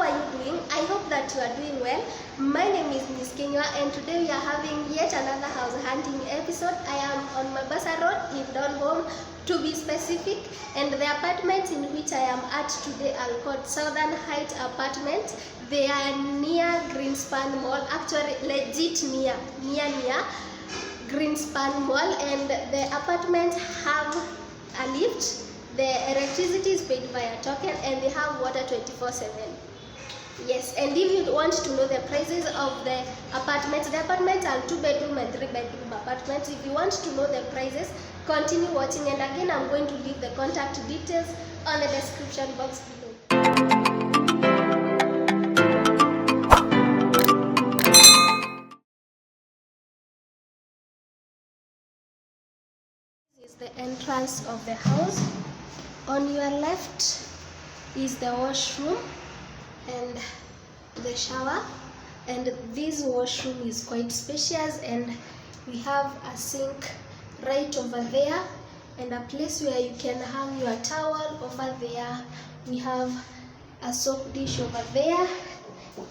are you doing? I hope that you are doing well. My name is Miss Kinyua, and today we are having yet another house hunting episode. I am on Mombasa Road in Donholm, to be specific, and the apartments in which I am at today are called Southern Height Apartments. They are near Greenspan Mall, actually legit near Greenspan Mall, and the apartments have a lift. The electricity is paid via token, and they have water 24/7. Yes, and if you want to know the prices of the apartments are 2-bedroom and 3-bedroom apartments. If you want to know the prices, continue watching, and again I'm going to leave the contact details on the description box below. This is the entrance of the house. On your left is the washroom and the shower, and this washroom is quite spacious, and we have a sink right over there and a place where you can hang your towel over there. We have a soap dish over there,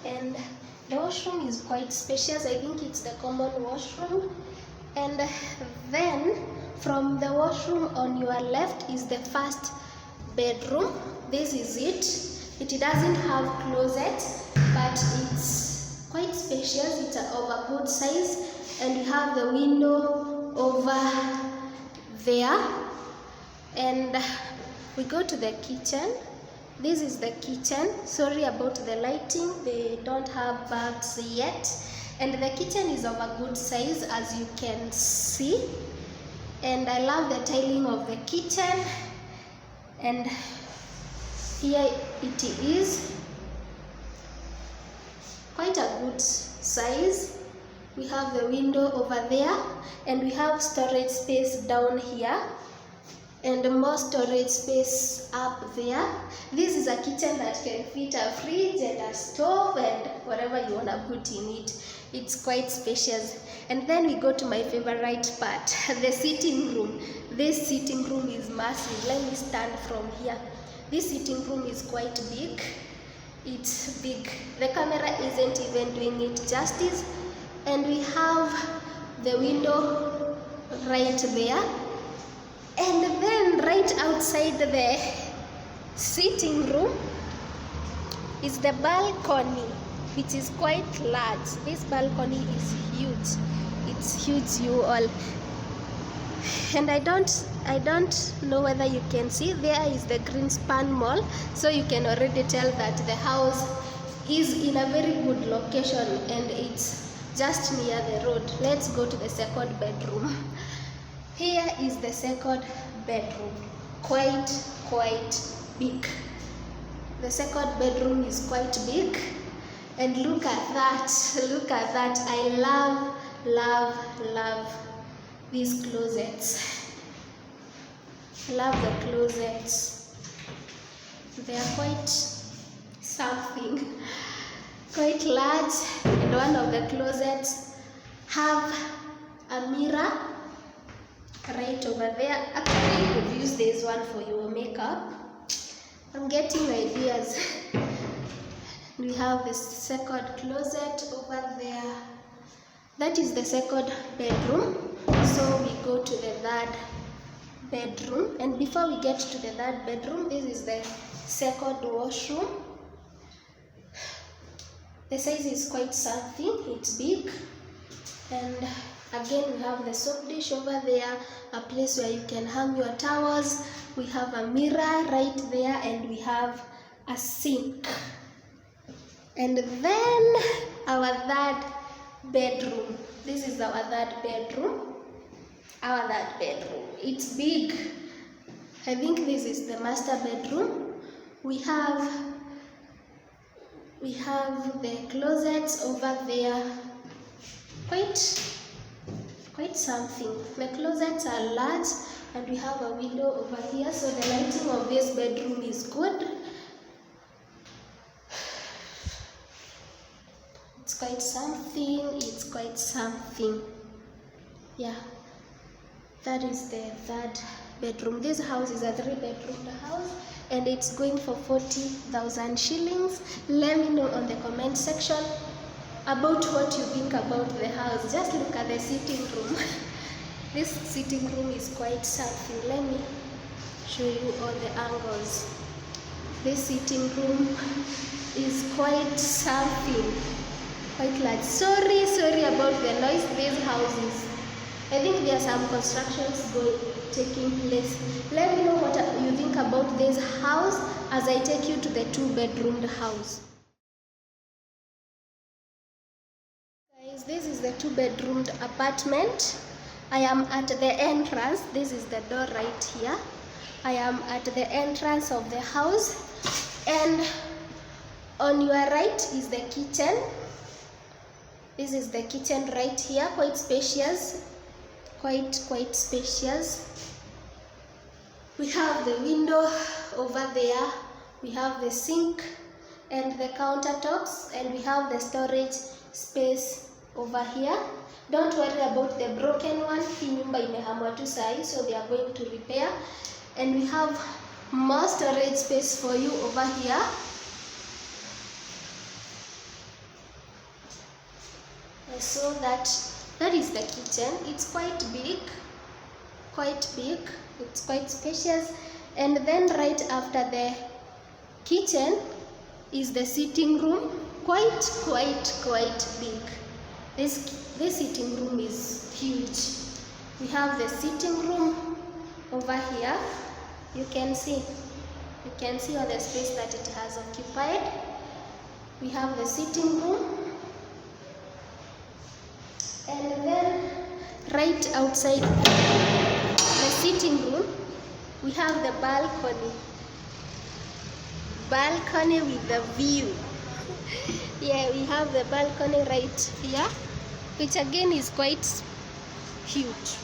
and the washroom is quite spacious. I think it's the common washroom. And then from the washroom on your left is the first bedroom. This is it. It doesn't have closet, but it's quite spacious. It's of a good size, and we have the window over there. And we go to the kitchen. This is the kitchen. Sorry about the lighting, they don't have bulbs yet. And the kitchen is of a good size, as you can see. And I love the tiling of the kitchen. And here it is, quite a good size. We have the window over there, and we have storage space down here, and more storage space up there. This is a kitchen that can fit a fridge and a stove and whatever you want to put in it. It's quite spacious. And then we go to my favorite part, the sitting room. This sitting room is massive. Let me stand from here. This sitting room is quite big. It's big. The camera isn't even doing it justice. And we have the window right there. And then right outside the sitting room is the balcony, which is quite large. This balcony is huge. It's huge, you all. And I don't know whether you can see, there is the Greenspan Mall, so you can already tell that the house is in a very good location, and it's just near the road. Let's go to the second bedroom. Here is the second bedroom, quite big. The second bedroom is quite big, and look at that, I love these closets. I love the closets. They are quite something, quite large, and one of the closets have a mirror right over there. Actually, you could use this one for your makeup. I'm getting ideas. We have the second closet over there. That is the second bedroom. So we go to the third bedroom, and before we get to the third bedroom, this is the second washroom. The size is quite something. It's big, and again we have the soap dish over there, a place where you can hang your towels. We have a mirror right there, and we have a sink. And then our third bedroom. This is our third bedroom. It's big. I think this is the master bedroom. We have the closets over there. Quite something. The closets are large, and we have a window over here, so the lighting of this bedroom is good. It's quite something. Yeah, that is the third bedroom. This house is a 3-bedroom house, and it's going for 40,000 shillings. Let me know on the comment section about what you think about the house. Just look at the sitting room. This sitting room is quite something. Let me show you all the angles. This sitting room is quite something, quite large. Sorry about the noise. These houses, I think there are some constructions taking place. Let me know what you think about this house as I take you to the 2-bedroomed house. Guys, this is the 2-bedroomed apartment. I am at the entrance. This is the door right here. I am at the entrance of the house, and on your right is the kitchen. This is the kitchen right here, quite spacious, quite spacious. We have the window over there, we have the sink and the countertops, and we have the storage space over here. Don't worry about the broken one. Hii nyumba imehamwa tu sahi, so they are going to repair. And we have more storage space for you over here. So that is the kitchen. It's quite big, it's quite spacious. And then right after the kitchen is the sitting room, quite big. This sitting room is huge. We have the sitting room over here. You can see all the space that it has occupied. We have the sitting room, and then right outside the sitting room we have the balcony with the view. Yeah, we have the balcony right here, which again is quite huge.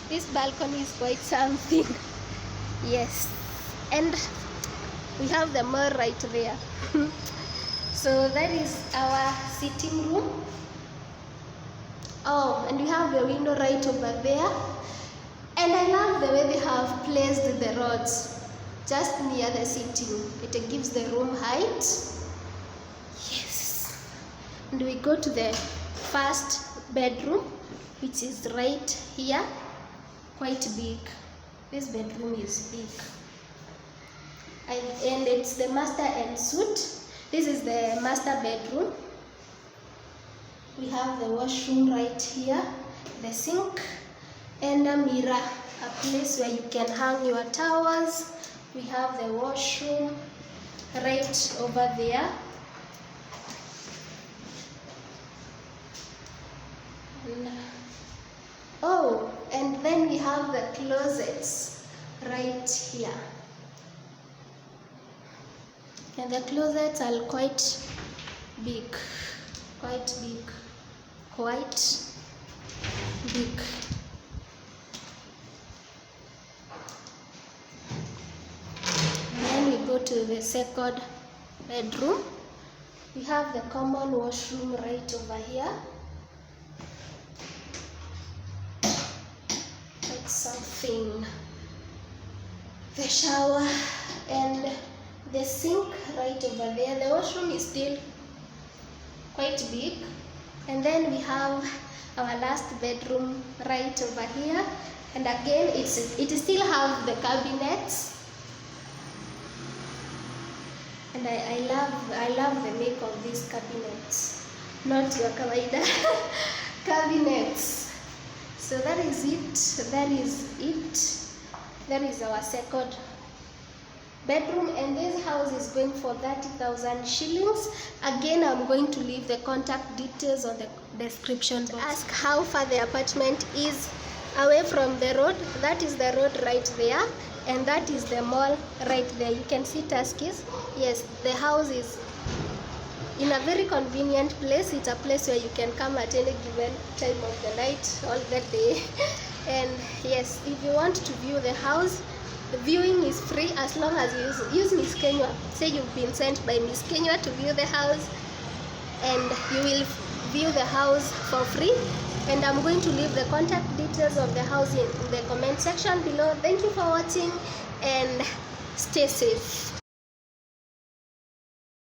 This balcony is quite something. Yes, and we have the mall right there. So that is our sitting room. Oh, and we have the window right over there. And I love the way they have placed the rods just near the sitting. It gives the room height. Yes. And we go to the first bedroom, which is right here. Quite big. This bedroom is big. And it's the master en suite. This is the master bedroom. We have the washroom right here, the sink, and a mirror, a place where you can hang your towels. We have the washroom right over there. Oh, and then we have the closets right here. And the closets are quite big. Then we go to the second bedroom. We have the common washroom right over here. That's something. The shower and the sink right over there. The washroom is still quite big. And then we have our last bedroom right over here. And again, it still have the cabinets. And I love the make of these cabinets. Not your kawaida cabinets. So that is it. That is our second bedroom, and this house is going for 30,000 shillings. Again, I'm going to leave the contact details on the description box. Ask how far the apartment is away from the road. That is the road right there, and that is the mall right there. You can see Tuskys. Yes, the house is in a very convenient place. It's a place where you can come at any given time of the night, all the day. And yes, if you want to view the house, the viewing is free as long as you use Miss Kinyua. Say you've been sent by Miss Kinyua to view the house, and you will view the house for free. And I'm going to leave the contact details of the house in the comment section below. Thank you for watching, and Stay safe.